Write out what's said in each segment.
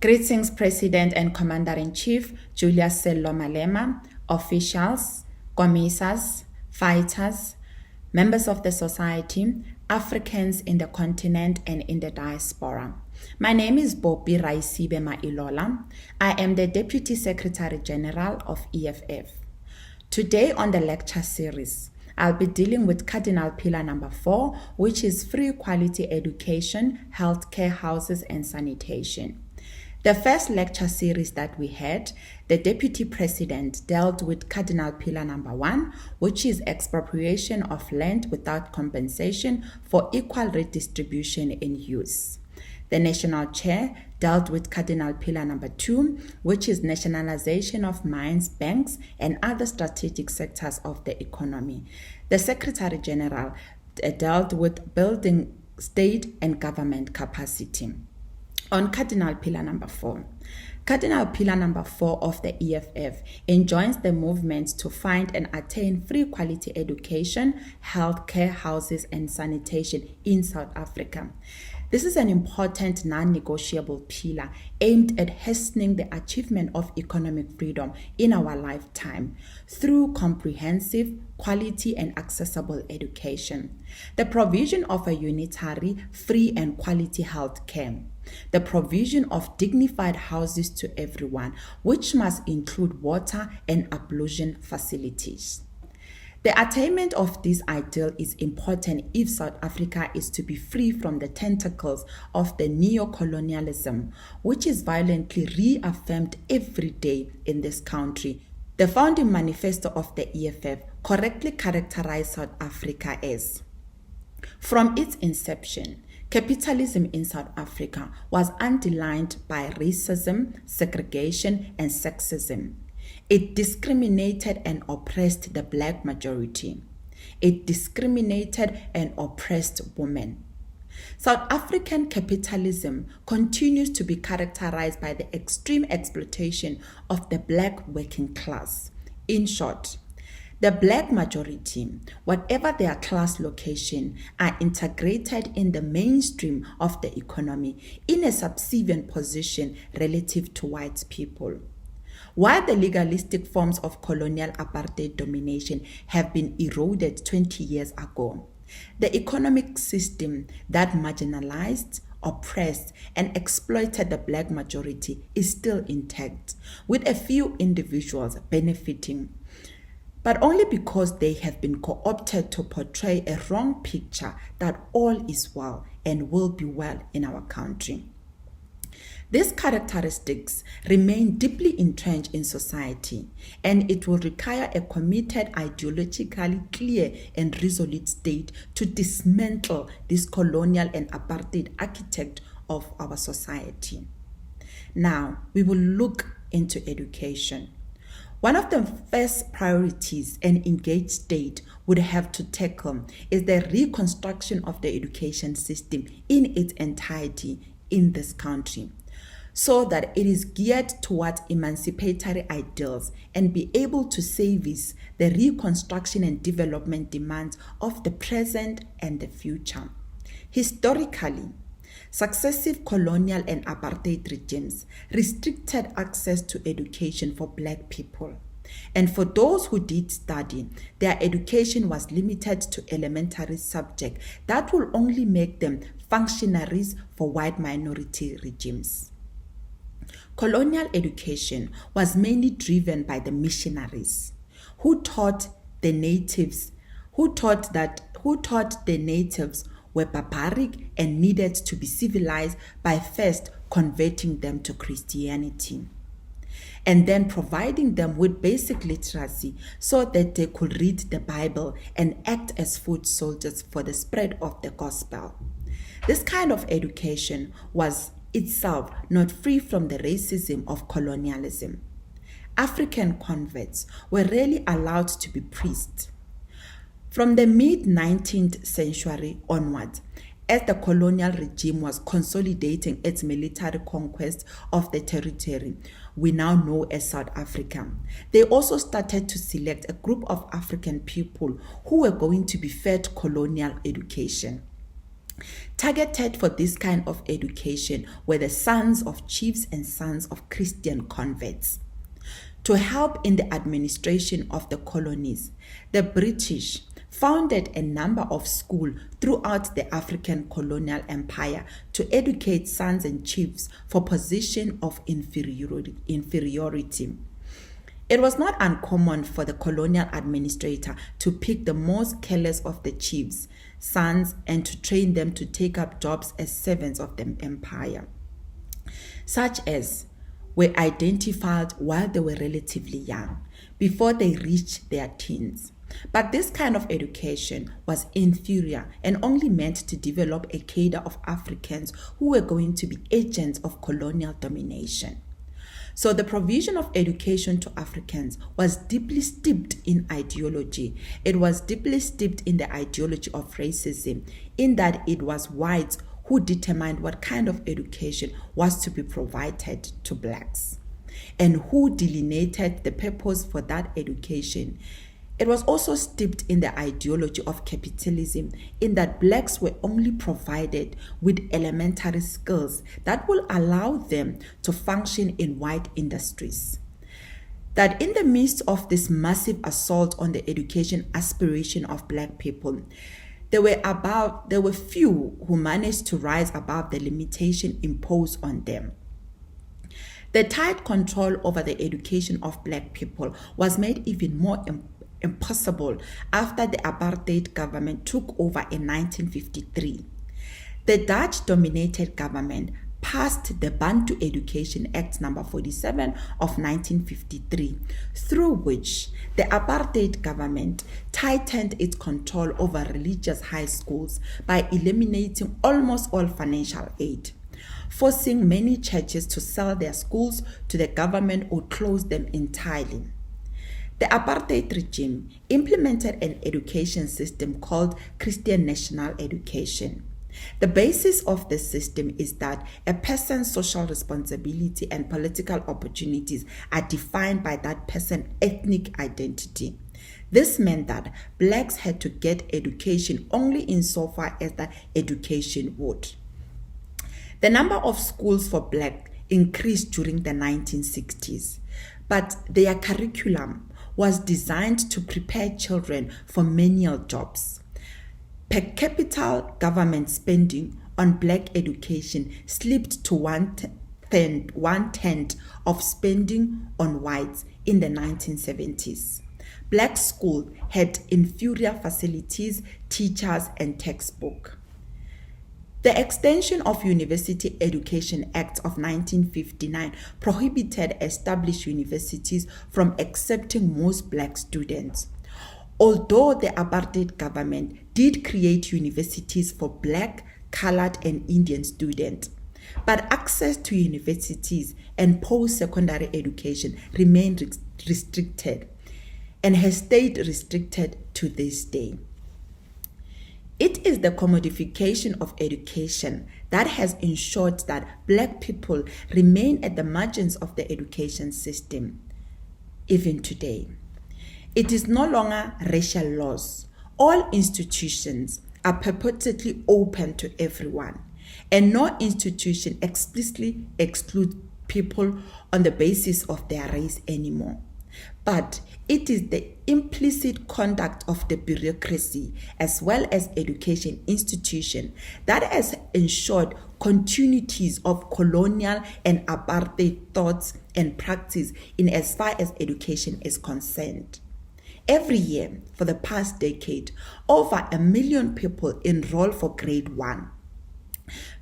Greetings, President and Commander-in-Chief Julius Sello Malema, officials, commissars, fighters, members of the society, Africans in the continent and in the diaspora. My name is Bopi Raisibe Mailola. I am the Deputy Secretary General of EFF. Today on the lecture series, I'll be dealing with Cardinal Pillar number 4, which is free quality education, healthcare, houses and sanitation. The first lecture series that we had, the Deputy President dealt with Cardinal Pillar number 1, which is expropriation of land without compensation for equal redistribution in use. The National Chair dealt with Cardinal Pillar number 2, which is nationalization of mines, banks, and other strategic sectors of the economy. The Secretary General dealt with building state and government capacity. On Cardinal Pillar number 4. Cardinal Pillar number 4 of the EFF enjoins the movement to find and attain free quality education, healthcare, houses, and sanitation in South Africa. This is an important non-negotiable pillar aimed at hastening the achievement of economic freedom in our lifetime through comprehensive, quality and accessible education, the provision of a unitary, free and quality health care, the provision of dignified houses to everyone, which must include water and ablution facilities. The attainment of this ideal is important if South Africa is to be free from the tentacles of the neo-colonialism, which is violently reaffirmed every day in this country. The founding manifesto of the EFF correctly characterized South Africa as, from its inception, capitalism in South Africa was underlined by racism, segregation, and sexism. It discriminated and oppressed the black majority. It discriminated and oppressed women. South African capitalism continues to be characterized by the extreme exploitation of the black working class. In short, the black majority, whatever their class location, are integrated in the mainstream of the economy in a subservient position relative to white people. While the legalistic forms of colonial apartheid domination have been eroded 20 years ago, the economic system that marginalized, oppressed, and exploited the black majority is still intact, with a few individuals benefiting, but only because they have been co-opted to portray a wrong picture that all is well and will be well in our country. These characteristics remain deeply entrenched in society, and it will require a committed, ideologically clear and resolute state to dismantle this colonial and apartheid architect of our society. Now, we will look into education. One of the first priorities an engaged state would have to tackle is the reconstruction of the education system in its entirety in this country, so that it is geared towards emancipatory ideals and be able to service the reconstruction and development demands of the present and the future. Historically, successive colonial and apartheid regimes restricted access to education for black people. And for those who did study, their education was limited to elementary subjects that will only make them functionaries for white minority regimes. Colonial education was mainly driven by the missionaries who taught the natives were barbaric and needed to be civilized by first converting them to Christianity and then providing them with basic literacy so that they could read the Bible and act as foot soldiers for the spread of the gospel. This kind of education was itself not free from the racism of colonialism. African converts were rarely allowed to be priests. From the mid-19th century onward, as the colonial regime was consolidating its military conquest of the territory we now know as South Africa, they also started to select a group of African people who were going to be fed colonial education. Targeted for this kind of education were the sons of chiefs and sons of Christian converts. To help in the administration of the colonies, the British founded a number of schools throughout the African colonial empire to educate sons and chiefs for position of inferiority. It was not uncommon for the colonial administrator to pick the most careless of the chiefs' sons and to train them to take up jobs as servants of the empire, such as were identified while they were relatively young, before they reached their teens. But this kind of education was inferior and only meant to develop a cadre of Africans who were going to be agents of colonial domination. So the provision of education to Africans was deeply steeped in ideology. It was deeply steeped in the ideology of racism, in that it was whites who determined what kind of education was to be provided to blacks and who delineated the purpose for that education. It was also steeped in the ideology of capitalism, in that blacks were only provided with elementary skills that will allow them to function in white industries. That in the midst of this massive assault on the education aspiration of black people, there were few who managed to rise above the limitation imposed on them. The tight control over the education of black people was made even more impossible after the apartheid government took over in 1953. The Dutch-dominated government passed the Bantu Education Act No. 47 of 1953, through which the apartheid government tightened its control over religious high schools by eliminating almost all financial aid, forcing many churches to sell their schools to the government or close them entirely. The apartheid regime implemented an education system called Christian National Education. The basis of the system is that a person's social responsibility and political opportunities are defined by that person's ethnic identity. This meant that blacks had to get education only insofar as the education would. The number of schools for blacks increased during the 1960s, but their curriculum was designed to prepare children for menial jobs. Per capita government spending on black education slipped to one-tenth of spending on whites in the 1970s. Black schools had inferior facilities, teachers, and textbooks. The Extension of University Education Act of 1959 prohibited established universities from accepting most black students. Although the apartheid government did create universities for black, colored, and Indian students, but access to universities and post-secondary education remained restricted and has stayed restricted to this day. It is the commodification of education that has ensured that black people remain at the margins of the education system, even today. It is no longer racial laws. All institutions are purportedly open to everyone, and no institution explicitly excludes people on the basis of their race anymore. But it is the implicit conduct of the bureaucracy as well as education institution that has ensured continuities of colonial and apartheid thoughts and practice in as far as education is concerned. Every year for the past decade, over 1 million people enroll for grade 1.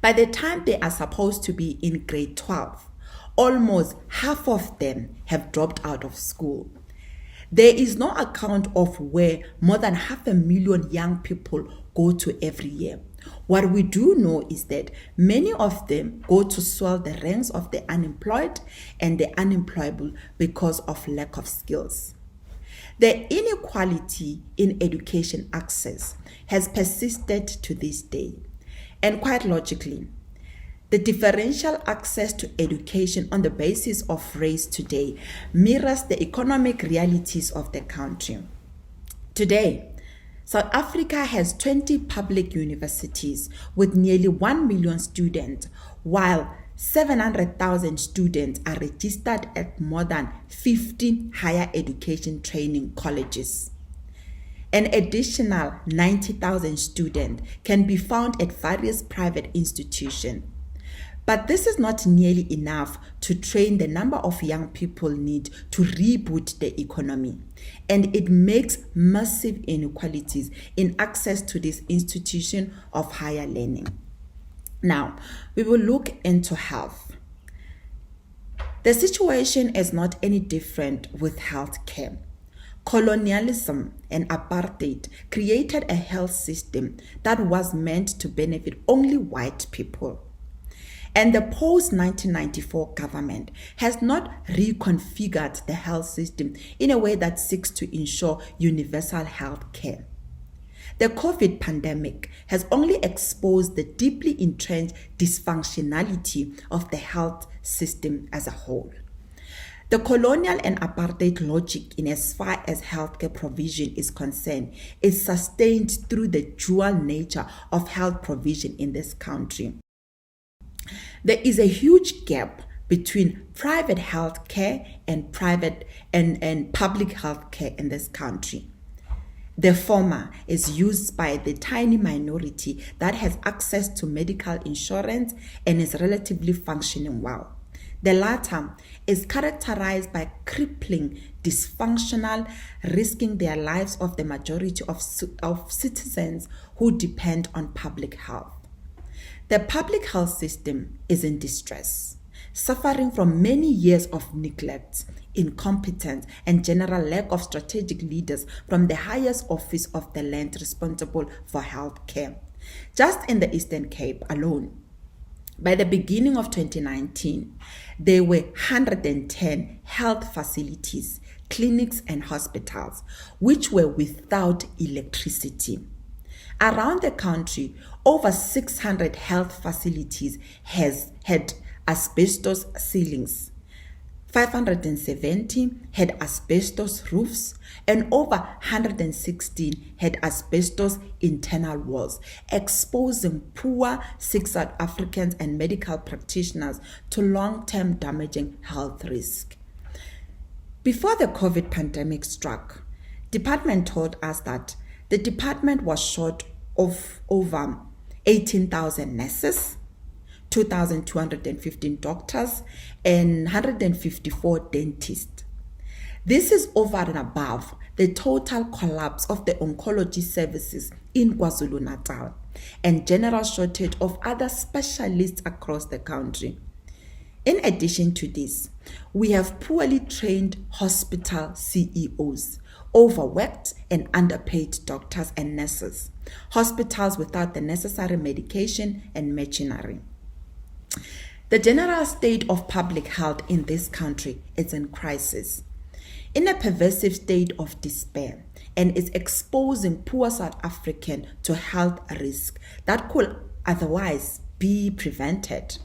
By the time they are supposed to be in grade 12, almost half of them have dropped out of school. There is no account of where more than 500,000 young people go to every year. What we do know is that many of them go to swell the ranks of the unemployed and the unemployable because of lack of skills. The inequality in education access has persisted to this day, and quite logically, the differential access to education on the basis of race today mirrors the economic realities of the country. Today, South Africa has 20 public universities with nearly 1 million students, while 700,000 students are registered at more than 50 higher education training colleges. An additional 90,000 students can be found at various private institutions. But this is not nearly enough to train the number of young people need to reboot the economy. And it makes massive inequalities in access to this institution of higher learning. Now, we will look into health. The situation is not any different with healthcare. Colonialism and apartheid created a health system that was meant to benefit only white people. And the post-1994 government has not reconfigured the health system in a way that seeks to ensure universal health care. The COVID pandemic has only exposed the deeply entrenched dysfunctionality of the health system as a whole. The colonial and apartheid logic, in as far as healthcare provision is concerned, is sustained through the dual nature of health provision in this country. There is a huge gap between private health care and public health care in this country. The former is used by the tiny minority that has access to medical insurance and is relatively functioning well. The latter is characterized by crippling, dysfunctional, risking their lives of the majority of citizens who depend on public health. The public health system is in distress, suffering from many years of neglect, incompetence, and general lack of strategic leaders from the highest office of the land responsible for health care. Just in the Eastern Cape alone, by the beginning of 2019, there were 110 health facilities, clinics, and hospitals which were without electricity. Around the country, over 600 health facilities had asbestos ceilings, 570 had asbestos roofs, and over 116 had asbestos internal walls, exposing poor sick South Africans and medical practitioners to long-term damaging health risk. Before the COVID pandemic struck, department told us that the department was short of over 18,000 nurses, 2,215 doctors, and 154 dentists. This is over and above the total collapse of the oncology services in KwaZulu-Natal and general shortage of other specialists across the country. In addition to this, we have poorly trained hospital CEOs, overworked and underpaid doctors and nurses, hospitals without the necessary medication and machinery. The general state of public health in this country is in crisis, in a pervasive state of despair, and is exposing poor South Africans to health risks that could otherwise be prevented.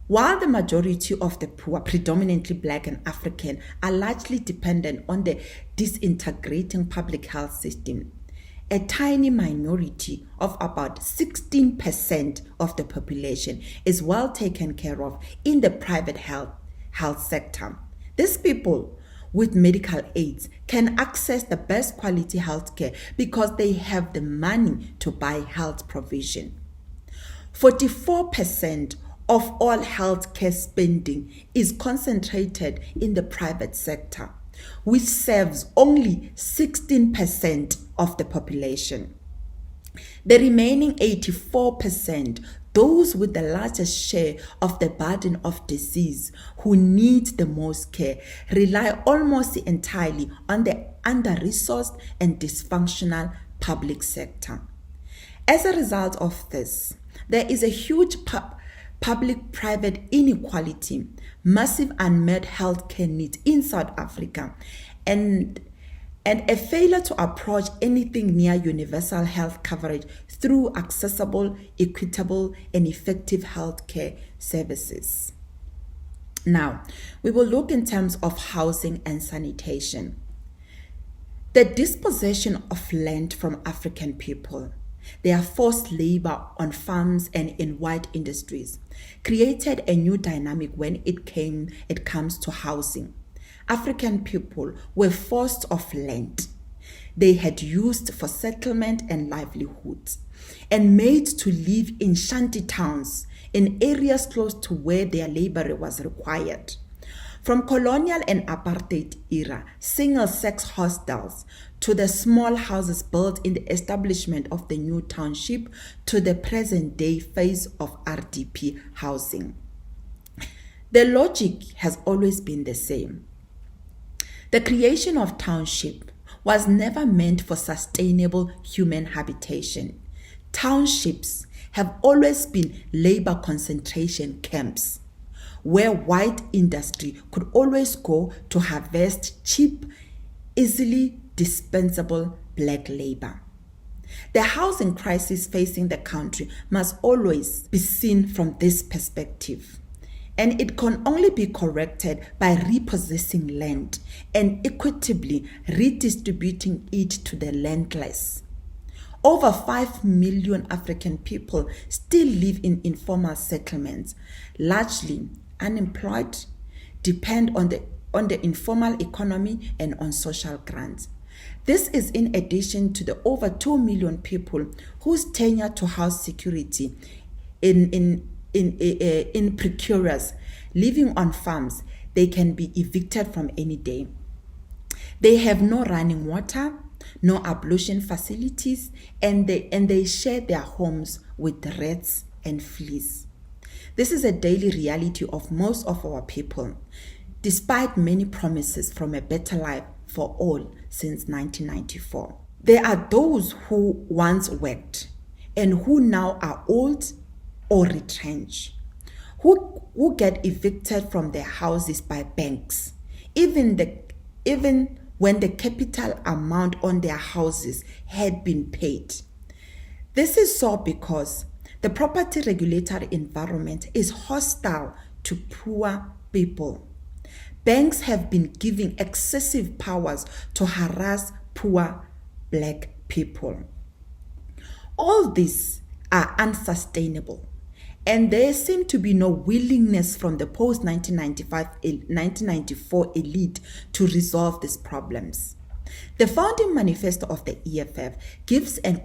While the majority of the poor, predominantly Black and African, are largely dependent on the disintegrating public health system, a tiny minority of about 16% of the population is well taken care of in the private health sector. These people with medical aids can access the best quality healthcare because they have the money to buy health provision. 44% of all healthcare spending is concentrated in the private sector, which serves only 16% of the population. The remaining 84%, those with the largest share of the burden of disease who need the most care, rely almost entirely on the under-resourced and dysfunctional public sector. As a result of this, there is a huge public-private inequality, massive unmet healthcare needs in South Africa, and a failure to approach anything near universal health coverage through accessible, equitable, and effective healthcare services. Now, we will look in terms of housing and sanitation. The dispossession of land from African people, their forced labor on farms and in white industries, created a new dynamic when it comes to housing. African people were forced off land they had used for settlement and livelihoods, and made to live in shanty towns in areas close to where their labor was required. From colonial and apartheid era single-sex hostels to the small houses built in the establishment of the new township to the present-day phase of RDP housing. The logic has always been the same. The creation of township was never meant for sustainable human habitation. Townships have always been labor concentration camps, where white industry could always go to harvest cheap, easily dispensable black labor. The housing crisis facing the country must always be seen from this perspective, and it can only be corrected by repossessing land and equitably redistributing it to the landless. Over 5 million African people still live in informal settlements, largely unemployed, depend on the informal economy and on social grants. This is in addition to the over 2 million people whose tenure to house security in precarious, living on farms. They can be evicted from any day. They have no running water, no ablution facilities, and they share their homes with rats and fleas. This is a daily reality of most of our people, despite many promises from a better life for all since 1994. There are those who once worked and who now are old or retrenched, who get evicted from their houses by banks, even when the capital amount on their houses had been paid. This is so because the property regulatory environment is hostile to poor people. Banks have been given excessive powers to harass poor black people. All these are unsustainable, and there seemed to be no willingness from the post-1994 elite to resolve these problems. The founding manifesto of the EFF gives a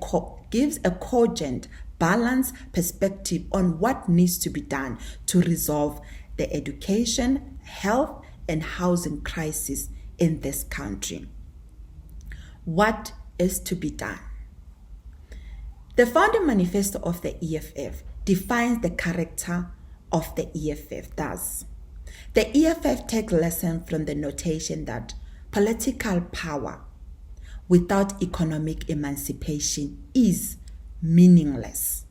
cogent, balanced perspective on what needs to be done to resolve the education, health, and housing crisis in this country. What is to be done? The founding manifesto of the EFF defines the character of the EFF thus. The EFF takes lesson from the notation that political power without economic emancipation is meaningless.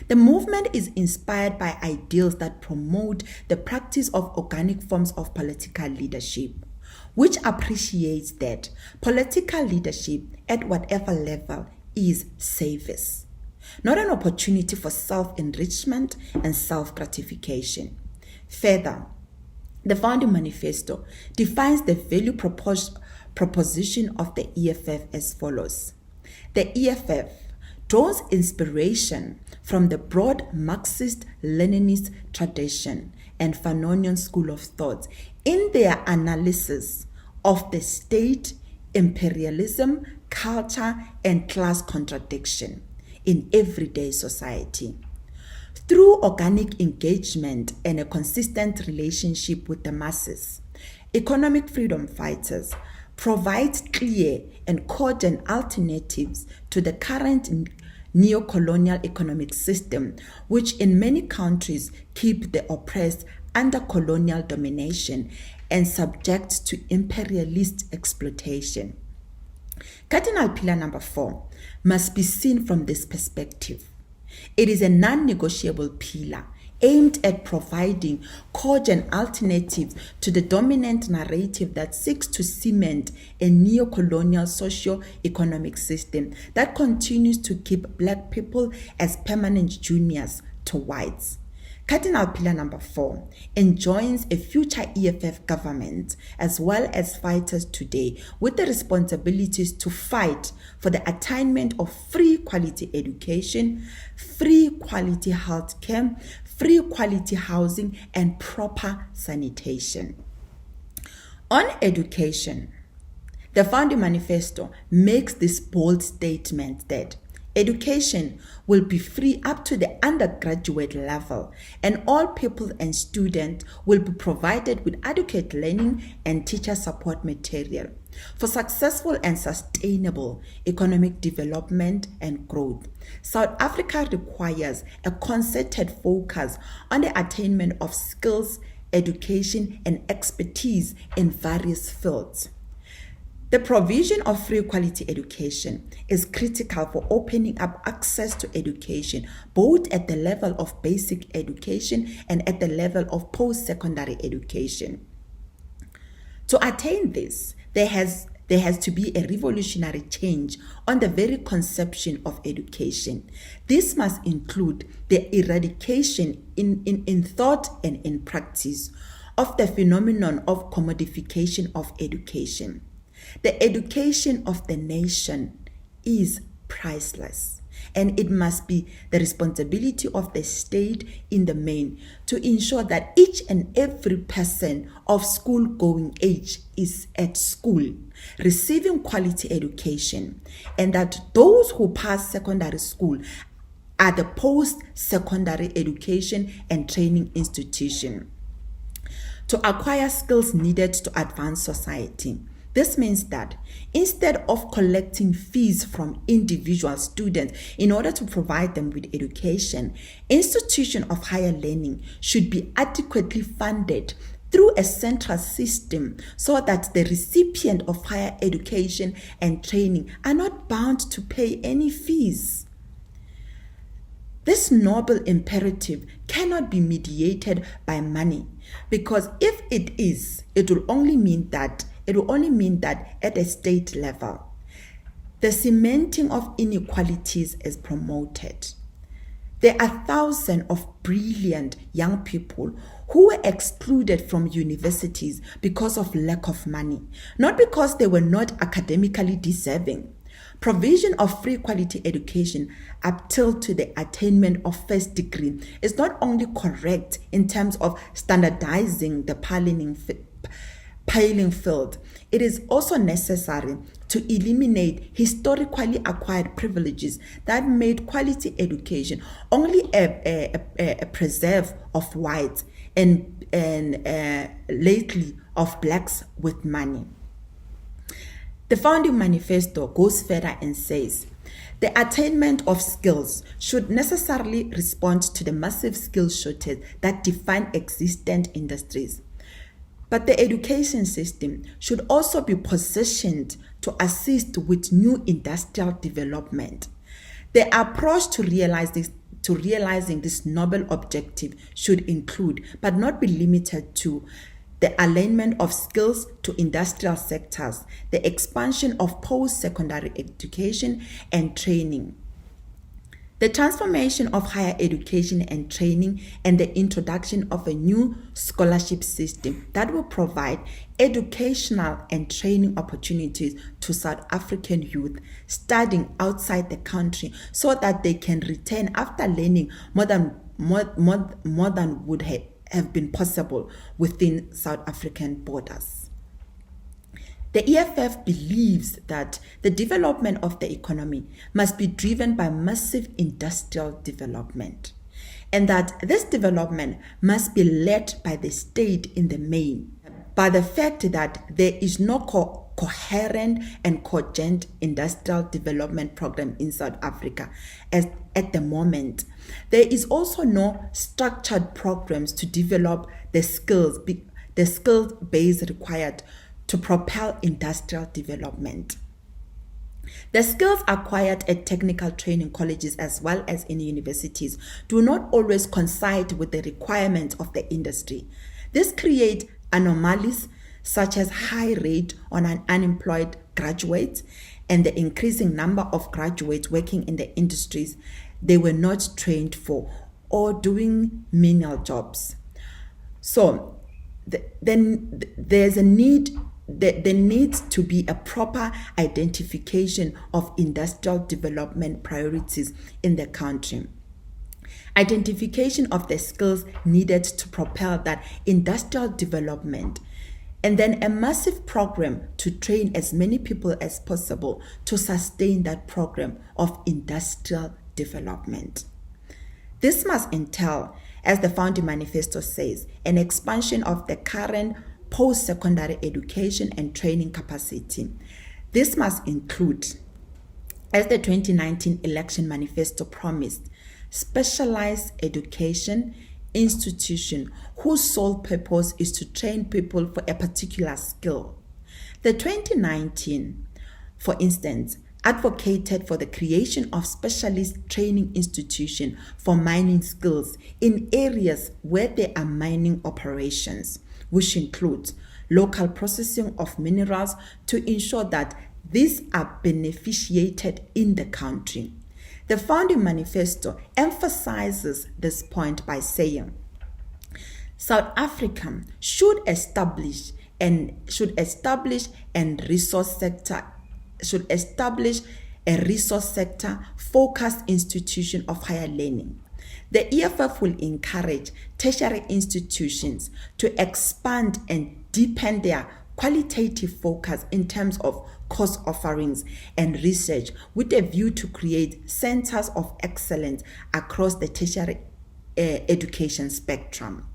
The movement is inspired by ideals that promote the practice of organic forms of political leadership, which appreciates that political leadership at whatever level is service, not an opportunity for self-enrichment and self-gratification. Further, the founding manifesto defines the value proposition of the EFF as follows. The EFF draws inspiration from the broad Marxist-Leninist tradition and Fanonian school of thought in their analysis of the state, imperialism, culture, and class contradiction in everyday society. Through organic engagement and a consistent relationship with the masses, economic freedom fighters provide clear and cogent alternatives to the current neo-colonial economic system, which in many countries keep the oppressed under colonial domination and subject to imperialist exploitation. Cardinal pillar number 4 must be seen from this perspective. It is a non-negotiable pillar aimed at providing cogent alternatives to the dominant narrative that seeks to cement a neo-colonial socio-economic system that continues to keep black people as permanent juniors to whites. Cardinal pillar number 4 enjoins a future EFF government as well as fighters today with the responsibilities to fight for the attainment of free quality education, free quality healthcare, free quality housing, and proper sanitation. On education, the founding manifesto makes this bold statement that education will be free up to the undergraduate level, and all pupils and students will be provided with adequate learning and teacher support material for successful and sustainable economic development and growth. South Africa requires a concerted focus on the attainment of skills, education, and expertise in various fields. The provision of free quality education is critical for opening up access to education, both at the level of basic education and at the level of post-secondary education. To attain this, there has to be a revolutionary change on the very conception of education. This must include the eradication in thought and in practice of the phenomenon of commodification of education. The education of the nation is priceless, and it must be the responsibility of the state in the main to ensure that each and every person of school-going age is at school, receiving quality education, and that those who pass secondary school are the post-secondary education and training institution to acquire skills needed to advance society. This means that instead of collecting fees from individual students in order to provide them with education, institutions of higher learning should be adequately funded through a central system so that the recipient of higher education and training are not bound to pay any fees. This noble imperative cannot be mediated by money, because if it is, it will only mean that at a state level, the cementing of inequalities is promoted. There are thousands of brilliant young people who were excluded from universities because of lack of money, not because they were not academically deserving. Provision of free quality education up till to the attainment of first degree is not only correct in terms of standardizing the playing field, it is also necessary to eliminate historically acquired privileges that made quality education only a preserve of whites and lately of blacks with money. The founding manifesto goes further and says, the attainment of skills should necessarily respond to the massive skills shortage that define existent industries. But the education system should also be positioned to assist with new industrial development. The approach to realizing this noble objective should include, but not be limited to, the alignment of skills to industrial sectors, the expansion of post-secondary education and training, the transformation of higher education and training, and the introduction of a new scholarship system that will provide educational and training opportunities to South African youth studying outside the country so that they can return after learning more than would have been possible within South African borders. The EFF believes that the development of the economy must be driven by massive industrial development, and that this development must be led by the state in the main, by the fact that there is no coherent and cogent industrial development program in South Africa at the moment. There is also no structured programs to develop the skills base required to propel industrial development. The skills acquired at technical training colleges as well as in universities do not always coincide with the requirements of the industry. This creates anomalies such as high rate on unemployed graduates and the increasing number of graduates working in the industries they were not trained for, or doing menial jobs. So then there's a need. There needs to be a proper identification of industrial development priorities in the country. Identification of the skills needed to propel that industrial development, and then a massive program to train as many people as possible to sustain that program of industrial development. This must entail, as the founding manifesto says, an expansion of the current post-secondary education and training capacity. This must include, as the 2019 election manifesto promised, specialized education institution whose sole purpose is to train people for a particular skill. The 2019, for instance, advocated for the creation of specialist training institution for mining skills in areas where there are mining operations, which includes local processing of minerals to ensure that these are beneficiated in the country. The founding manifesto emphasizes this point by saying, South Africa should establish a resource sector focused institution of higher learning. The EFF will encourage tertiary institutions to expand and deepen their qualitative focus in terms of course offerings and research, with a view to create centers of excellence across the tertiary education spectrum.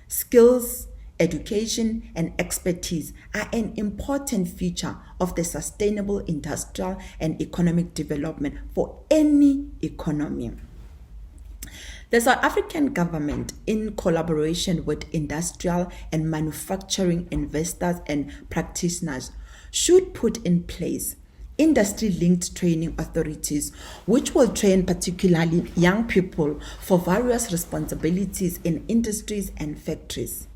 Skills, education, and expertise are an important feature of the sustainable industrial and economic development for any economy. The South African government, in collaboration with industrial and manufacturing investors and practitioners, should put in place industry-linked training authorities which will train particularly young people for various responsibilities in industries and factories.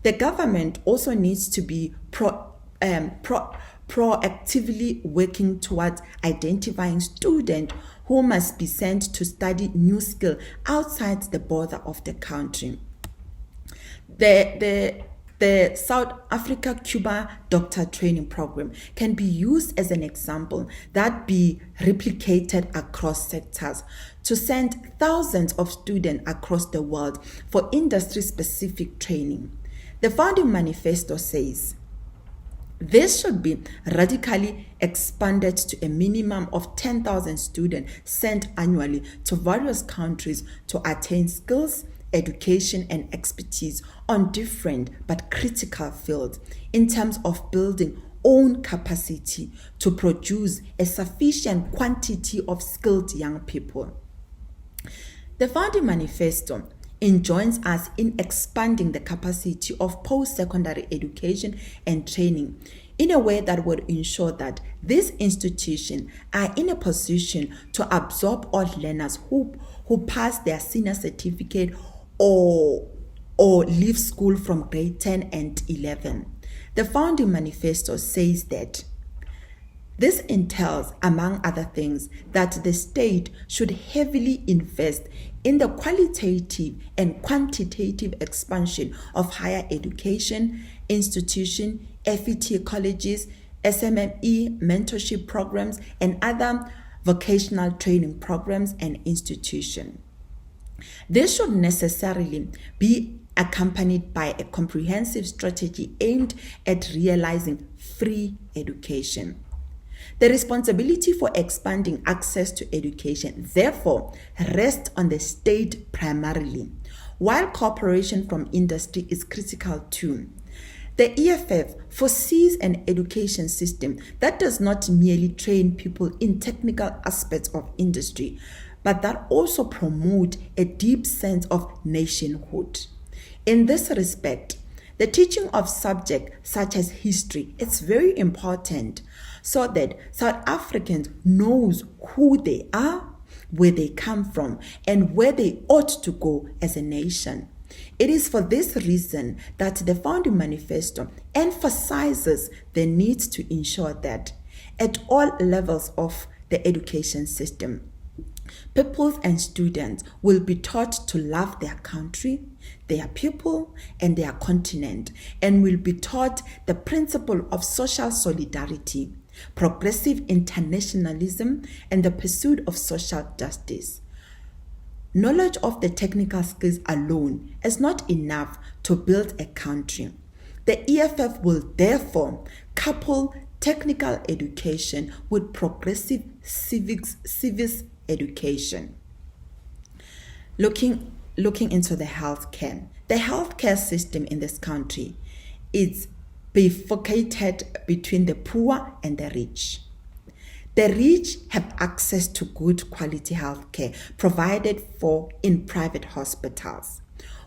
The government also needs to be proactively working towards identifying students who must be sent to study new skill outside the border of the country. The South Africa-Cuba doctor training program can be used as an example that be replicated across sectors to send thousands of students across the world for industry-specific training. The founding manifesto says, this should be radically expanded to a minimum of 10,000 students sent annually to various countries to attain skills, education, and expertise on different but critical fields in terms of building own capacity to produce a sufficient quantity of skilled young people. The founding manifesto enjoins us in expanding the capacity of post-secondary education and training in a way that would ensure that these institutions are in a position to absorb all learners who pass their senior certificate or leave school from grade 10 and 11. The founding manifesto says that this entails, among other things, that the state should heavily invest in the qualitative and quantitative expansion of higher education, institution, FET colleges, SMME mentorship programs, and other vocational training programs and institutions. This should necessarily be accompanied by a comprehensive strategy aimed at realizing free education. The responsibility for expanding access to education, therefore, rests on the state primarily, while cooperation from industry is critical too. The EFF foresees an education system that does not merely train people in technical aspects of industry, but that also promote a deep sense of nationhood. In this respect, the teaching of subjects such as history is very important so that South Africans knows who they are, where they come from, and where they ought to go as a nation. It is for this reason that the founding manifesto emphasizes the need to ensure that at all levels of the education system, Pupils and students will be taught to love their country, their people, and their continent, and will be taught the principle of social solidarity, progressive internationalism, and the pursuit of social justice. Knowledge of the technical skills alone is not enough to build a country. The EFF will therefore couple technical education with progressive civics education. Looking into the healthcare. The healthcare system in this country is bifurcated between the poor and the rich. The rich have access to good quality healthcare provided for in private hospitals,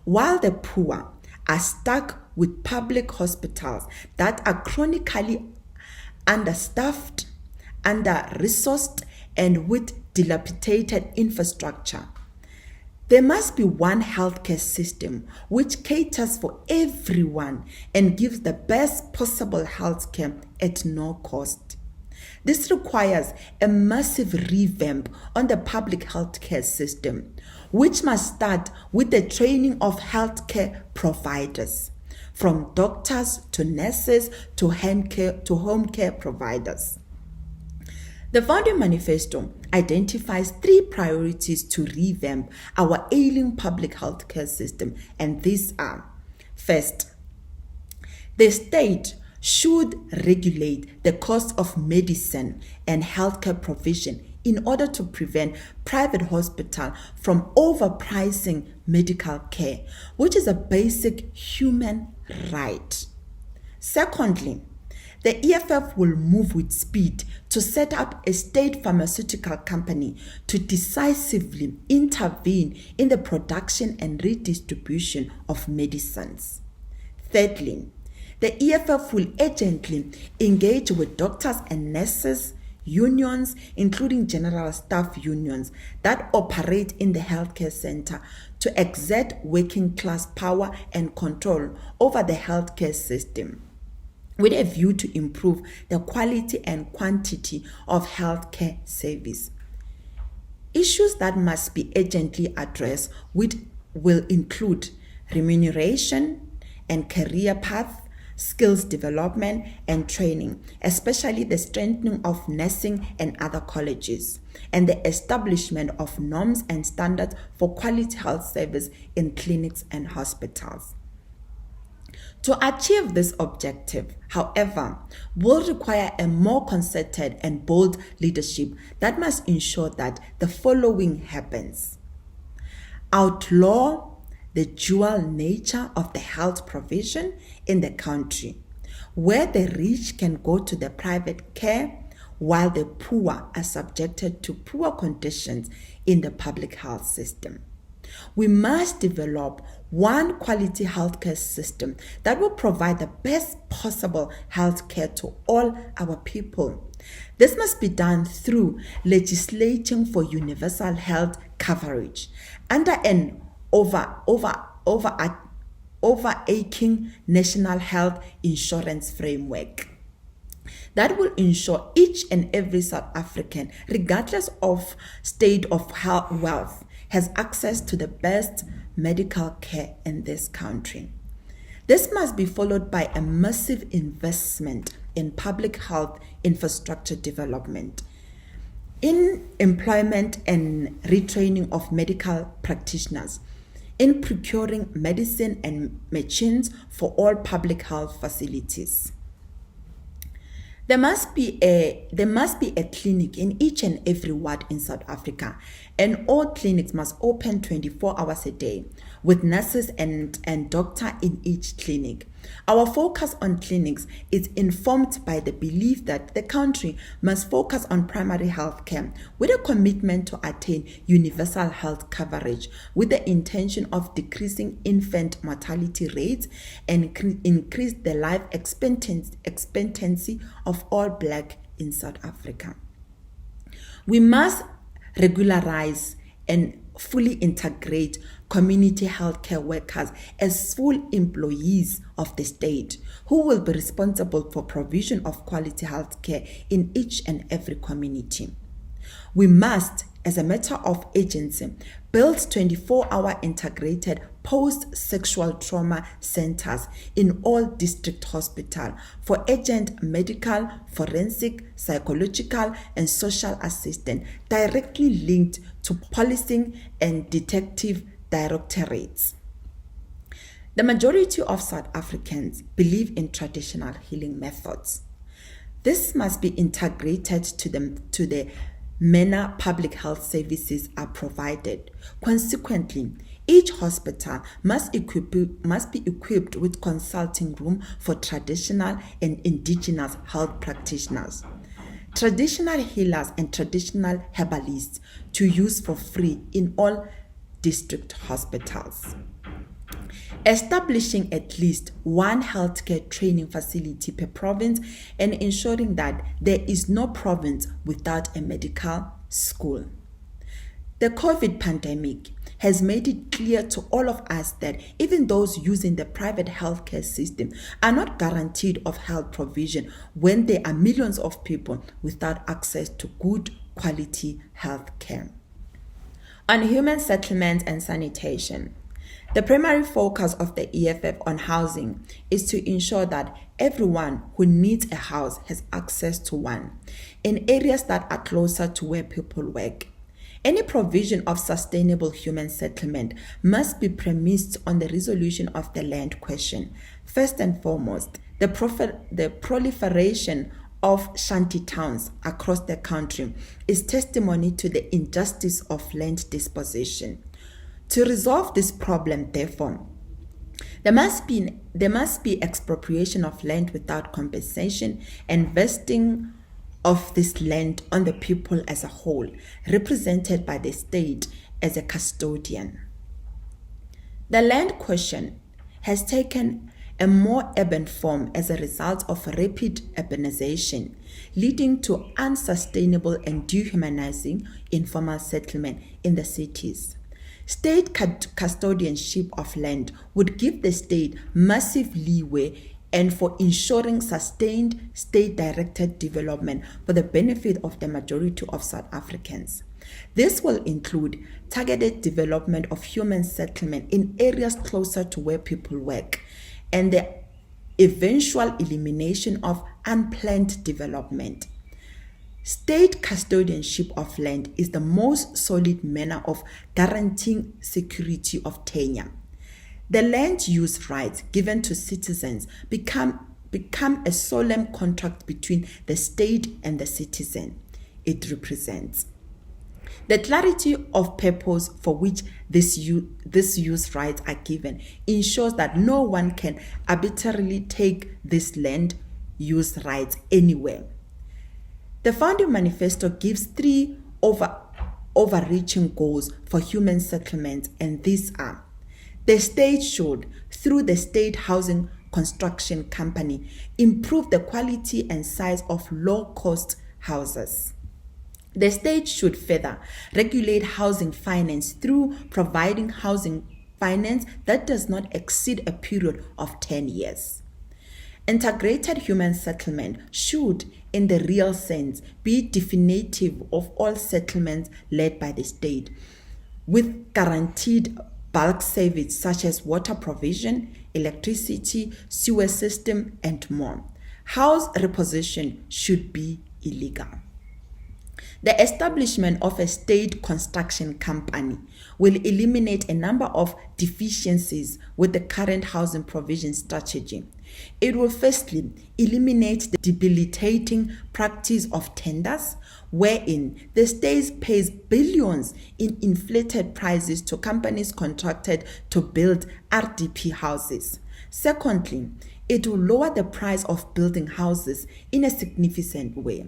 while the poor are stuck with public hospitals that are chronically understaffed, under-resourced, and with dilapidated infrastructure. There must be one healthcare system which caters for everyone and gives the best possible healthcare at no cost. This requires a massive revamp on the public healthcare system, which must start with the training of healthcare providers, from doctors to nurses to home care providers. The Founding Manifesto identifies 3 priorities to revamp our ailing public healthcare system, and these are: first, the state should regulate the cost of medicine and healthcare provision in order to prevent private hospitals from overpricing medical care, which is a basic human right. Secondly, the EFF will move with speed to set up a state pharmaceutical company to decisively intervene in the production and redistribution of medicines. Thirdly, the EFF will urgently engage with doctors and nurses, unions, including general staff unions that operate in the healthcare center, to exert working class power and control over the healthcare system, with a view to improve the quality and quantity of healthcare service. Issues that must be urgently addressed will include remuneration and career path, skills development and training, especially the strengthening of nursing and other colleges, and the establishment of norms and standards for quality health service in clinics and hospitals. To achieve this objective, however, will require a more concerted and bold leadership that must ensure that the following happens: outlaw the dual nature of the health provision in the country, where the rich can go to the private care while the poor are subjected to poor conditions in the public health system. We must develop one quality healthcare system that will provide the best possible healthcare to all our people. This must be done through legislating for universal health coverage under an overarching national health insurance framework that will ensure each and every South African, regardless of state of health wealth, has access to the best medical care in this country. This must be followed by a massive investment in public health infrastructure development, in employment and retraining of medical practitioners, in procuring medicine and machines for all public health facilities. There must be a clinic in each and every ward in South Africa, and all clinics must open 24 hours a day, with nurses and doctor in each clinic. Our focus on clinics is informed by the belief that the country must focus on primary health care with a commitment to attain universal health coverage, with the intention of decreasing infant mortality rates and increase the life expectancy of all Black in South Africa. We must regularize and fully integrate community healthcare workers as full employees of the state, who will be responsible for provision of quality healthcare in each and every community. We must as a matter of agency, builds 24-hour integrated post-sexual trauma centers in all district hospitals for urgent medical, forensic, psychological, and social assistance directly linked to policing and detective directorates. The majority of South Africans believe in traditional healing methods. This must be integrated to the manner public health services are provided. Consequently, each hospital must be equipped with consulting room for traditional and indigenous health practitioners, traditional healers and traditional herbalists to use for free in all district hospitals. Establishing at least one healthcare training facility per province and ensuring that there is no province without a medical school. The COVID pandemic has made it clear to all of us that even those using the private healthcare system are not guaranteed of health provision when there are millions of people without access to good quality health care. On human settlement and sanitation, the primary focus of the EFF on housing is to ensure that everyone who needs a house has access to one in areas that are closer to where people work. Any provision of sustainable human settlement must be premised on the resolution of the land question. First and foremost, the proliferation of shanty towns across the country is testimony to the injustice of land dispossession. To resolve this problem, therefore, there must be expropriation of land without compensation and vesting of this land on the people as a whole, represented by the state as a custodian. The land question has taken a more urban form as a result of rapid urbanization, leading to unsustainable and dehumanizing informal settlement in the cities. State custodianship of land would give the state massive leeway and for ensuring sustained state-directed development for the benefit of the majority of South Africans. This will include targeted development of human settlement in areas closer to where people work and the eventual elimination of unplanned development. State custodianship of land is the most solid manner of guaranteeing security of tenure. The land use rights given to citizens become a solemn contract between the state and the citizen it represents. The clarity of purpose for which this use rights are given ensures that no one can arbitrarily take this land use rights anywhere. The founding manifesto gives three overreaching goals for human settlement, and these are: the state should, through the State Housing Construction Company, improve the quality and size of low-cost houses. The state should further regulate housing finance through providing housing finance that does not exceed a period of 10 years. Integrated human settlement should, in the real sense, be definitive of all settlements led by the state, with guaranteed bulk service such as water provision, electricity, sewer system, and more. House repossession should be illegal. The establishment of a state construction company will eliminate a number of deficiencies with the current housing provision strategy. It will firstly eliminate the debilitating practice of tenders, wherein the state pays billions in inflated prices to companies contracted to build RDP houses. Secondly, it will lower the price of building houses in a significant way.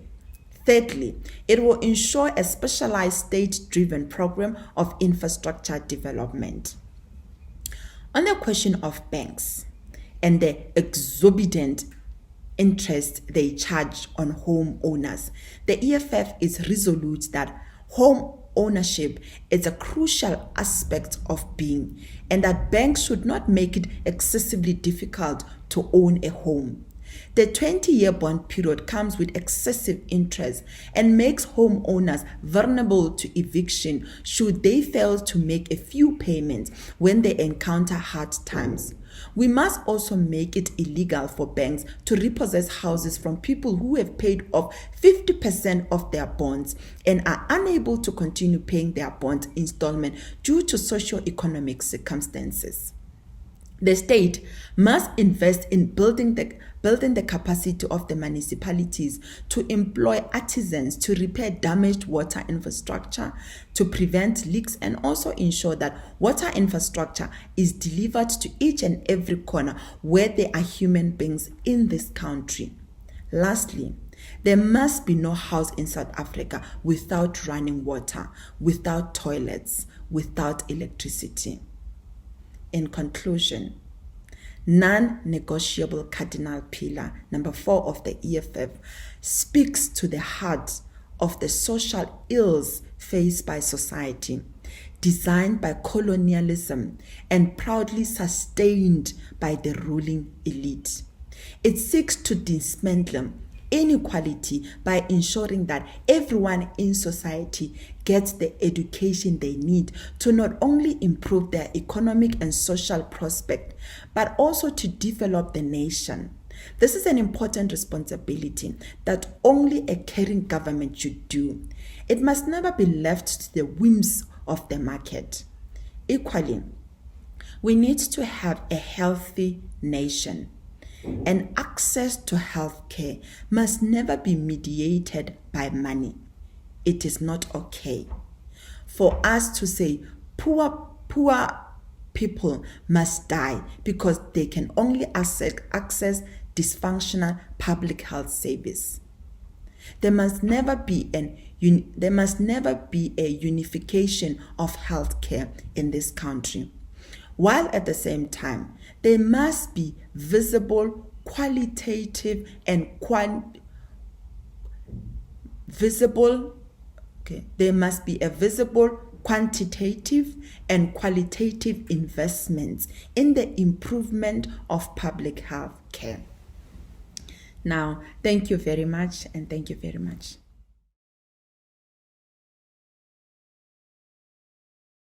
Thirdly, it will ensure a specialized state-driven program of infrastructure development. On the question of banks and the exorbitant interest they charge on home owners, the EFF is resolute that home ownership is a crucial aspect of being, and that banks should not make it excessively difficult to own a home. The 20-year bond period comes with excessive interest and makes homeowners vulnerable to eviction should they fail to make a few payments when they encounter hard times. We must also make it illegal for banks to repossess houses from people who have paid off 50% of their bonds and are unable to continue paying their bond installment due to socio-economic circumstances. The state must invest in building the capacity of the municipalities to employ artisans to repair damaged water infrastructure, to prevent leaks, and also ensure that water infrastructure is delivered to each and every corner where there are human beings in this country. Lastly, there must be no house in South Africa without running water, without toilets, without electricity. In conclusion, non-negotiable cardinal pillar number 4 of the EFF speaks to the heart of the social ills faced by society, designed by colonialism and proudly sustained by the ruling elite. It seeks to dismantle inequality by ensuring that everyone in society gets the education they need to not only improve their economic and social prospect, but also to develop the nation. This is an important responsibility that only a caring government should do. It must never be left to the whims of the market. Equally, we need to have a healthy nation. And access to health care must never be mediated by money. It is not okay for us to say poor people must die because they can only access dysfunctional public health service. There must never be a unification of health care in this country, while at the same time there must be visible, qualitative, and there must be a visible, quantitative, and qualitative investments in the improvement of public health care. Now, thank you very much, and thank you very much.